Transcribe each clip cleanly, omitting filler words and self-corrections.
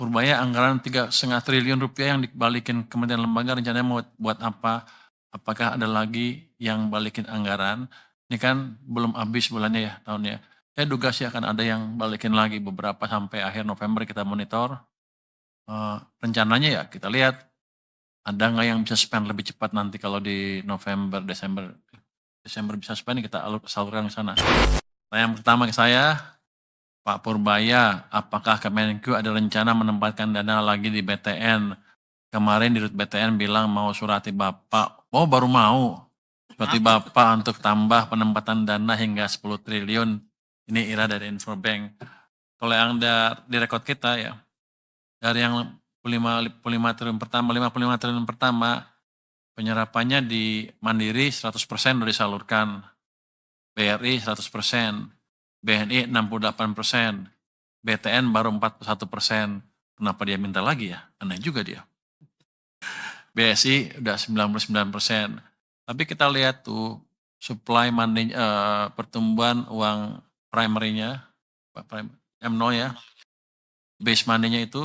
Purbaya anggaran 3,5 triliun rupiah yang dibalikin kementerian lembaga rencananya mau buat apa? Apakah ada lagi yang balikin anggaran? Ini kan belum habis bulannya ya, tahunnya. Saya duga sih akan ada yang balikin lagi beberapa sampai akhir November kita monitor. Rencananya ya kita lihat ada nggak yang bisa spend lebih cepat nanti kalau di November, Desember bisa spend kita salurkan ke sana. Nah, yang pertama ke saya, Pak Purbaya, apakah Kemenku ada rencana menempatkan dana lagi di BTN? Kemarin di Rut BTN bilang mau surati Bapak. Oh, baru mau. Surati Bapak untuk tambah penempatan dana hingga 10 triliun. Ini Ira dari Infobank. Kalau yang ada di rekod kita ya, dari yang 55 triliun pertama, 55 triliun pertama, penyerapannya di Mandiri 100% sudah disalurkan. BRI 100%, BNI 68%, BTN baru 41%. Kenapa dia minta lagi ya? Aneh juga dia. BSI udah 99%. Tapi kita lihat tuh supply money, pertumbuhan uang primary-nya, M0 ya, base money-nya itu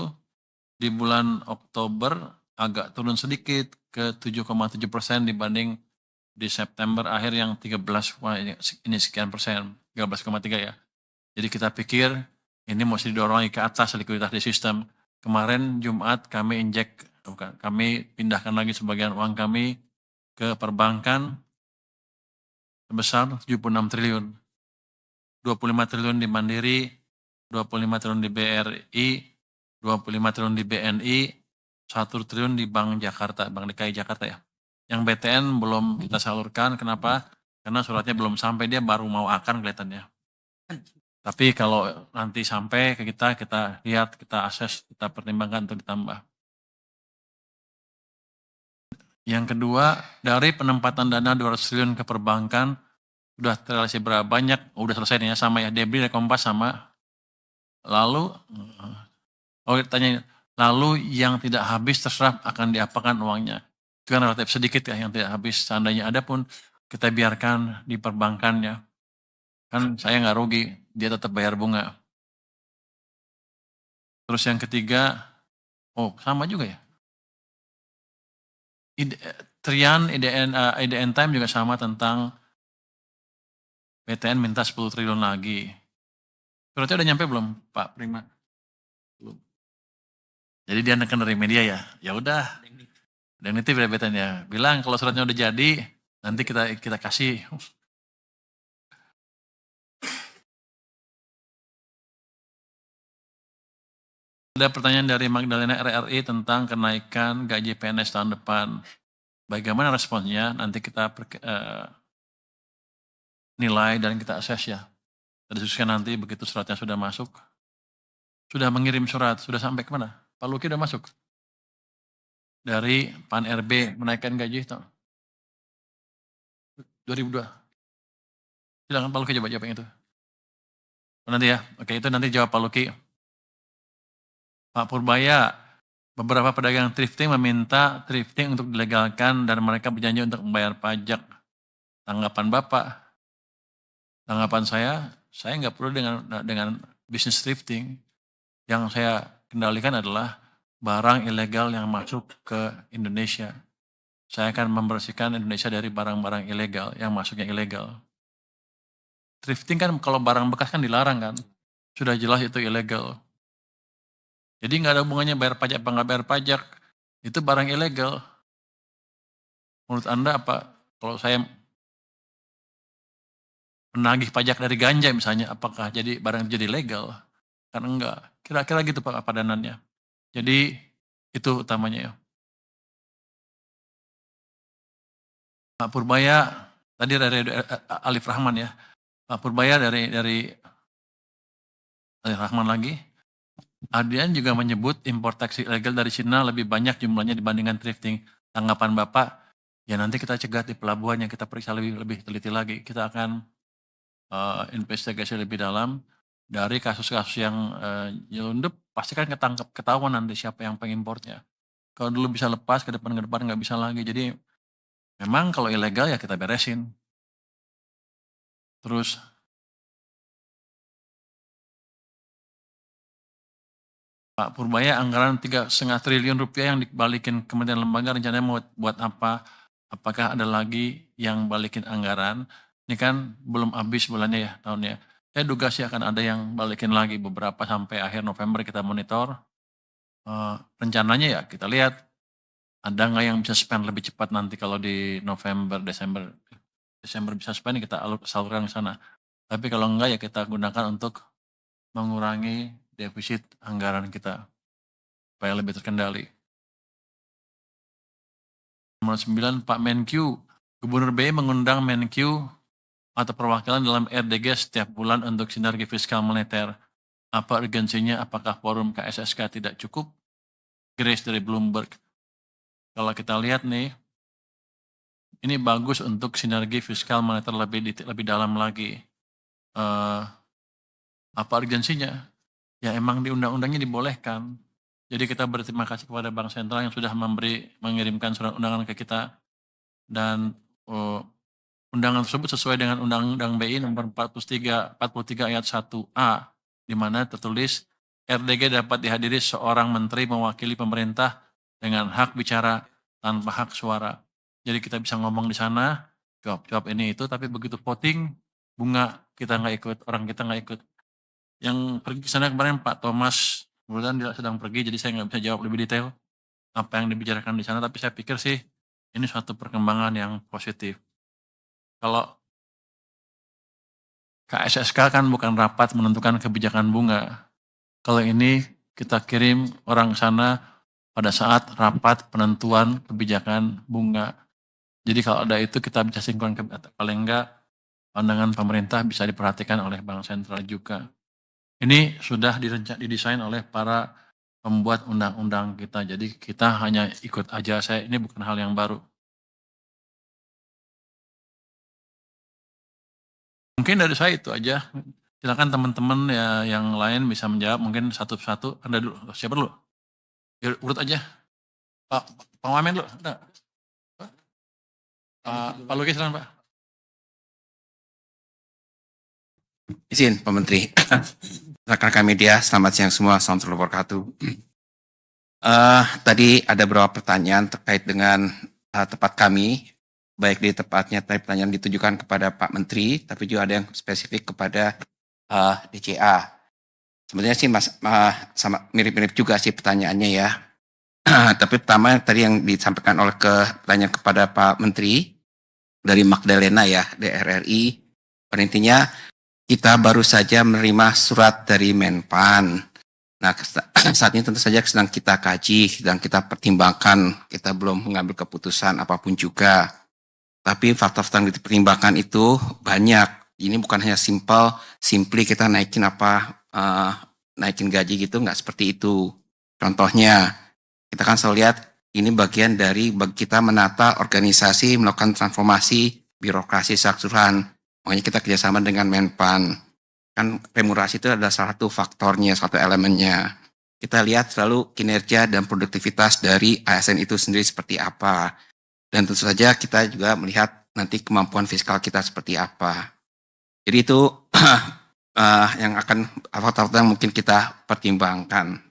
di bulan Oktober agak turun sedikit ke 7,7% dibanding di September akhir yang 13, wah ini sekian persen, 13,3 ya. Jadi kita pikir ini mesti didorong ke atas likuiditas di sistem. Kemarin Jumat kami kami pindahkan lagi sebagian uang kami ke perbankan sebesar 76 triliun. 25 triliun di Mandiri, 25 triliun di BRI, 25 triliun di BNI, 1 triliun di Bank Jakarta, Bank DKI Jakarta ya. Yang BTN belum kita salurkan, kenapa? Karena suratnya belum sampai, dia baru mau akan kelihatannya. Tapi kalau nanti sampai ke kita lihat, kita akses, kita pertimbangkan untuk ditambah. Yang kedua, dari penempatan dana 200 triliun ke perbankan, sudah terrealisasi berapa banyak? Udah selesai nih ya, sama ya, Debri dari Kompas sama. Lalu, tanya, lalu yang tidak habis terserah akan diapakan uangnya. Itu kan relatif sedikit ya yang tidak habis. Seandainya ada pun kita biarkan di perbankannya. Kan saya nggak rugi, dia tetap bayar bunga. Terus yang ketiga, sama juga ya. Trian, IDN Time juga sama tentang BTN minta 10 triliun lagi. Suratnya udah nyampe belum Pak Prima? Belum. Jadi dia nekan dari media ya. Ya udah. Dan itu BTN ya. Bilang kalau suratnya udah jadi, nanti kita kasih. Ada pertanyaan dari Magdalena RRI tentang kenaikan gaji PNS tahun depan. Bagaimana responnya? Nanti kita nilai dan kita akses ya. Kita diskusikan nanti begitu suratnya sudah masuk. Sudah mengirim surat, sudah sampai kemana? Pak Luki udah masuk? Dari Pan RB menaikkan gaji 2002. Silakan Pak Luki coba jawab yang itu. Nanti ya, oke itu nanti jawab Pak Luki. Pak Purbaya, beberapa pedagang thrifting meminta thrifting untuk dilegalkan dan mereka berjanji untuk membayar pajak. Tanggapan Bapak? Tanggapan saya nggak perlu dengan bisnis thrifting. Yang saya kendalikan adalah barang ilegal yang masuk ke Indonesia. Saya akan membersihkan Indonesia dari barang-barang ilegal yang masuknya ilegal. Thrifting kan kalau barang bekas kan dilarang kan. Sudah jelas itu ilegal. Jadi nggak ada hubungannya bayar pajak apa nggak bayar pajak. Itu barang ilegal. Menurut Anda apa? Kalau saya menagih pajak dari ganja misalnya, apakah jadi barang jadi legal? Kan enggak. Kira-kira gitu Pak padanannya. Jadi itu utamanya ya. Pak Purbaya, tadi dari Alif Rahman ya. Pak Purbaya dari Alif Rahman lagi. Adrian juga menyebut impor taksi ilegal dari Cina lebih banyak jumlahnya dibandingkan thrifting. Tanggapan Bapak, ya nanti kita cegat di pelabuhan yang kita periksa lebih teliti lagi. Kita akan investigasi lebih dalam dari kasus-kasus yang nyelundup, pasti kan ketahuan nanti siapa yang pengimportnya. Kalau dulu bisa lepas, ke depan nggak bisa lagi. Jadi memang kalau ilegal ya kita beresin. Terus Pak Purbaya, anggaran 3,5 triliun rupiah yang dibalikin kementerian lembaga rencananya mau buat apa? Apakah ada lagi yang balikin anggaran? Ini kan belum habis bulannya ya, tahunnya. Saya duga sih akan ada yang balikin lagi beberapa sampai akhir November kita monitor. Rencananya ya kita lihat ada nggak yang bisa spend lebih cepat nanti kalau di November, Desember bisa spend kita salurkan ke sana. Tapi kalau enggak ya kita gunakan untuk mengurangi defisit anggaran kita supaya lebih terkendali. Nomor 9, Pak Menkyu, Gubernur BI mengundang Menkyu atau perwakilan dalam RDG setiap bulan untuk sinergi fiskal moneter. Apa urgensinya? Apakah forum KSSK tidak cukup? Grace dari Bloomberg. Kalau kita lihat nih, ini bagus untuk sinergi fiskal moneter lebih dalam lagi. Apa urgensinya? Ya emang di undang-undangnya dibolehkan. Jadi kita berterima kasih kepada Bank Sentral yang sudah mengirimkan surat undangan ke kita, dan undangan tersebut sesuai dengan Undang-Undang BI nomor 43 ayat 1A, di mana tertulis RDG dapat dihadiri seorang menteri mewakili pemerintah dengan hak bicara tanpa hak suara. Jadi kita bisa ngomong di sana, jawab ini itu, tapi begitu voting, bunga kita nggak ikut, orang kita nggak ikut. Yang pergi ke sana kemarin Pak Thomas, kemudian dia sedang pergi, jadi saya nggak bisa jawab lebih detail apa yang dibicarakan di sana, tapi saya pikir sih ini suatu perkembangan yang positif. Kalau KSSK kan bukan rapat menentukan kebijakan bunga. Kalau ini kita kirim orang sana pada saat rapat penentuan kebijakan bunga. Jadi kalau ada itu kita bisa sinkron, paling enggak pandangan pemerintah bisa diperhatikan oleh Bank Sentral juga. Ini sudah didesain oleh para pembuat undang-undang kita, jadi kita hanya ikut aja. Ini bukan hal yang baru. Mungkin dari saya itu aja. Silakan teman-teman ya yang lain bisa menjawab, mungkin satu-satu. Anda dulu, siapa dulu? Ya, urut aja. Pak Wamen dulu, ada. Pak Luki silakan Pak. Izin Pak Menteri. Rekan-rekan media, selamat siang semua. Assalamualaikum warahmatullahi wabarakatuh. Tadi ada beberapa pertanyaan terkait dengan tempat kami, baik di tepatnya tadi pertanyaan ditujukan kepada Pak Menteri, tapi juga ada yang spesifik kepada DCA. Sebenarnya sih sama mirip-mirip juga sih pertanyaannya ya. Tapi pertama tadi yang disampaikan oleh pertanyaan kepada Pak Menteri dari Magdalena ya, DRRI. Pada intinya kita baru saja menerima surat dari Menpan. Nah, saat ini tentu saja sedang kita kaji, sedang kita pertimbangkan. Kita belum mengambil keputusan apapun juga. Tapi faktor-faktor yang dipertimbangkan itu banyak. Ini bukan hanya simply kita naikin naikin gaji gitu, nggak seperti itu. Contohnya, kita kan selalu lihat ini bagian dari kita menata organisasi, melakukan transformasi birokrasi keseluruhan. Makanya kita kerjasama dengan Menpan. Kan remunerasi itu adalah salah satu faktornya, satu elemennya. Kita lihat selalu kinerja dan produktivitas dari ASN itu sendiri seperti apa. Dan tentu saja kita juga melihat nanti kemampuan fiskal kita seperti apa. Jadi itu yang akan faktor yang mungkin kita pertimbangkan.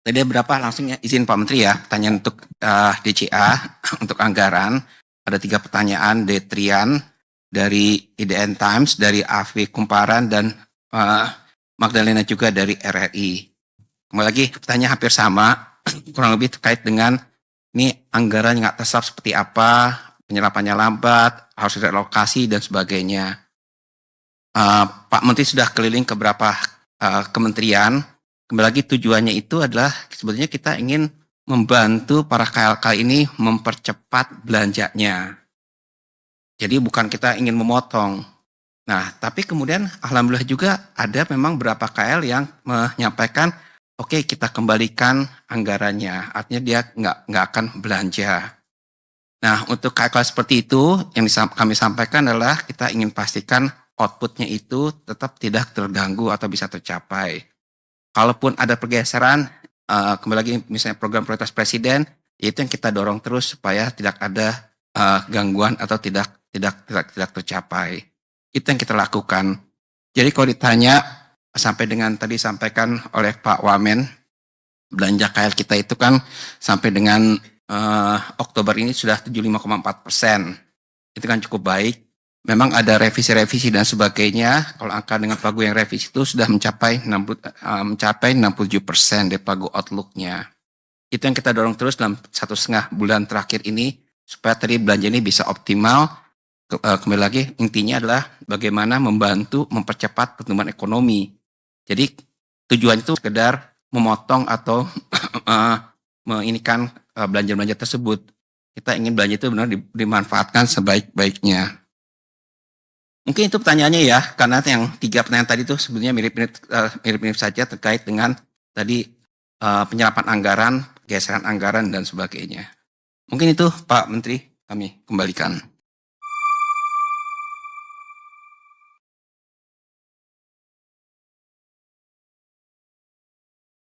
Tadi berapa langsung ya, izin Pak Menteri ya, pertanyaan untuk DCA, untuk anggaran. Ada 3 pertanyaan, Detrian, dari IDN Times, dari AV Kumparan, dan Magdalena juga dari RRI. Kembali lagi, pertanyaan hampir sama, kurang lebih terkait dengan ini anggaran nggak tersap seperti apa, penyerapannya lambat, harus relokasi, dan sebagainya. Pak Menteri sudah keliling ke beberapa kementerian. Kembali lagi tujuannya itu adalah sebetulnya kita ingin membantu para KLK ini mempercepat belanjanya. Jadi bukan kita ingin memotong. Nah, tapi kemudian alhamdulillah juga ada memang beberapa KL yang menyampaikan, oke, kita kembalikan anggarannya. Artinya dia nggak akan belanja. Nah, untuk KL seperti itu yang kami sampaikan adalah kita ingin pastikan outputnya itu tetap tidak terganggu atau bisa tercapai. Kalaupun ada pergeseran, kembali lagi misalnya program prioritas presiden, itu yang kita dorong terus supaya tidak ada gangguan atau tidak tercapai. Itu yang kita lakukan. Jadi kalau ditanya sampai dengan tadi sampaikan oleh Pak Wamen, belanja KL kita itu kan sampai dengan Oktober ini sudah 75,4%. Itu kan cukup baik. Memang ada revisi-revisi dan sebagainya. Kalau angka dengan pagu yang revisi itu sudah mencapai 67% dari pagu outlook-nya. Itu yang kita dorong terus dalam 1,5 bulan terakhir ini supaya tadi belanja ini bisa optimal. Kembali lagi intinya adalah bagaimana membantu mempercepat pertumbuhan ekonomi. Jadi tujuannya itu sekedar memotong atau menginikan belanja-belanja tersebut. Kita ingin belanja itu benar dimanfaatkan sebaik-baiknya. Mungkin itu pertanyaannya ya, karena yang 3 pertanyaan tadi itu sebenarnya mirip-mirip saja terkait dengan tadi penyerapan anggaran, geseran anggaran dan sebagainya. Mungkin itu Pak Menteri, kami kembalikan.